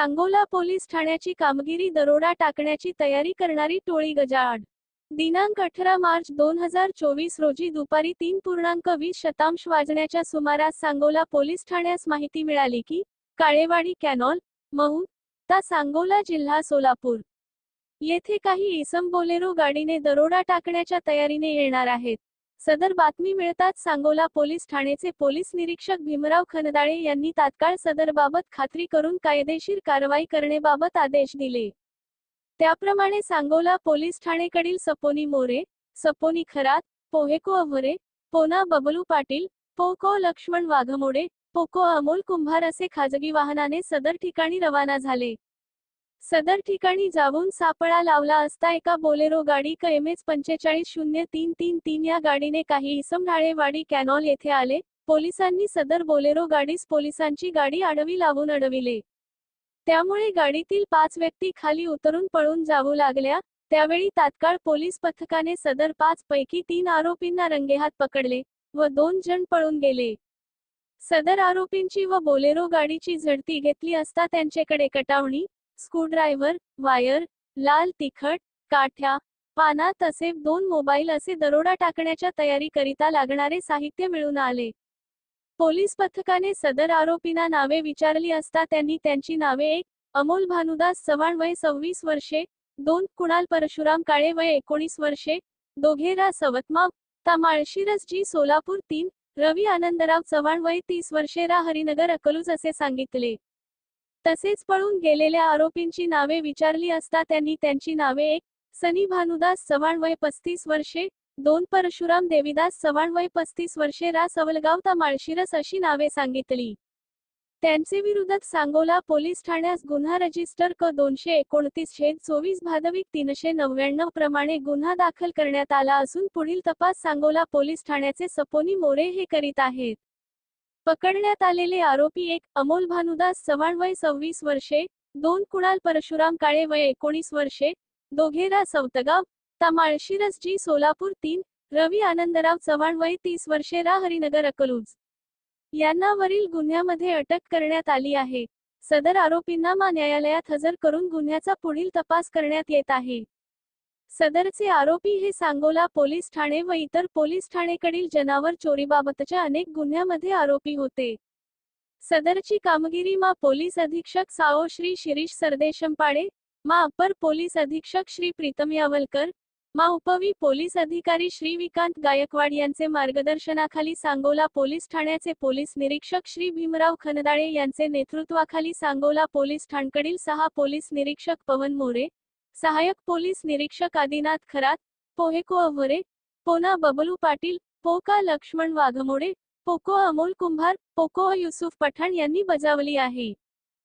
Sangola police ठाण्याची कामगिरी दरोडा टाकण्याची तयारी करणारी टोळी गजाआड। दिनांक 18 मार्च 2024 रोजी दुपारी 3:20 वाजण्याच्या सुमारास सांगोला पोलीस ठाण्यास माहिती मिळाली की काळेवाडी कॅनॉल, महूद ता सांगोला जिल्हा सोलापूर येथे काही इसम बोलेरो गाडीने दरोडा टाकण्याच्या तयारीने येणार आहेत। सदर बातमी मिळताच सांगोला पोलीस ठाण्याचे पोलीस निरीक्षक भीमराव खनदाळे यांनी तात्काळ सदरबाबत खात्री करून कायदेशीर कारवाई करण्याबाबत आदेश दिले। त्याप्रमाणे सांगोला पोलीस ठाणेकडील सपोनी मोरे, सपोनी खरात, पोहेको अव्हरे, पोना बबलू पाटील, पोको लक्ष्मण वाघमोडे, पोको अमोल कुंभार असे खाजगी वाहनाने सदर ठिकाणी रवाना झाले। सदर ठिकाणी जाऊन सापळा लावला असता एका बोलेरो गाडी KMH 450333 या गाडीने काही इसम ढाळेवाडी कॅनॉल येथे आले। पोलिसांनी सदर बोलेरो गाडीस पोलिसांची गाडी आडवी लावून अडविले। त्यामुळे गाडीतील 5 व्यक्ती खाली उतरून पळून जाऊ लागल्या। त्यावेळी तात्काळ पोलीस पथकाने सदर 5 पैकी 3 आरोपींना रंगेहात पकडले व 2 जण पळून गेले। सदर आरोपींची व बोलेरो गाडीची झडती घेतली असता त्यांच्याकडे कटावणी, स्क्रूड्रायव्हर, वायर, लाल तिखट, काठ्या, पाना तसेच 2 मोबाईल असे दरोडा टाकण्याच्या तयारी करिता लागणारे साहित्य मिळून आले। पोलीस पथकाने सदर आरोपींना नावे विचारली असता त्यांनी त्यांची नावे 1. अमोल भानुदास चव्हाण वय 26 वर्षे, 2. कुणाल परशुराम काळे वय 19 वर्षे, दोघे रा सवतमाव ता माळशिरस जी सोलापूर, 3. रवी आनंदराव चव्हाण वय 30 वर्षे रा हरिनगर अकलूज असे सांगितले। तसेच पळून गेलेल्या आरोपींची नावे विचारली असता त्यांनी त्यांची नावे 1. सनी भानुदास चव्हाण वय 35 वर्षे, 2. परशुराम देवीदास चव्हाण वय 35 वर्षे रा सवलगाव ता माळशिरस अशी नावे सांगितली। त्यांचे विरुद्ध सांगोला पोलीस ठाण्यास गुन्हा रजिस्टर क 229/24 भादविक 399 प्रमाणे गुन्हा दाखल करण्यात आला असून पुढील तपास सांगोला पोलीस ठाण्याचे सपोनी मोरे हे करीत आहेत। पकडण्यात आलेले आरोपी 1. अमोल भानुदास चव्हाण वय 26 वर्षे, 2. कुणाल परशुराम काळे वय 19 वर्षे, दोघे रा सवतगाव ता माळशिरस जी सोलापूर, 3. रवी आनंदराव चव्हाण वय 30 वर्षे रा हरिनगर अकलूज यांना वरील गुन्ह्यामध्ये अटक करण्यात आली आहे। सदर आरोपींना न्यायालयात हजर करून गुन्ह्याचा पुढील तपास करण्यात येत आहे। सदरचे आरोपी हे सांगोला पोलीस ठाणे व इतर पोलीस ठाणेकडील जनावर चोरीबाबतच्या अनेक गुन्ह्यामध्ये आरोपी होते। सदरची कामगिरी पोलीस अधीक्षक साओ श्री शिरीष सरदेशंपाडे, अपर पोलीस अधीक्षक श्री प्रीतम यावलकर, उपवी पोलीस अधिकारी श्री विकांत गायकवाड यांचे मार्गदर्शनाखाली सांगोला पोलीस ठाण्याचे पोलीस निरीक्षक श्री भीमराव खनदाळे यांचे नेतृत्वाखाली सांगोला पोलीस ठाणकडील 6 पोलीस निरीक्षक पवन मोरे, सहाय्यक पोलीस निरीक्षक आदिनाथ खरात, पोहेको अव्हरे, पोना बबलू पाटील, पोका लक्ष्मण वाघमोडे, पोको अमोल कुंभार, पोको युसुफ पठाण यांनी बजावली आहे।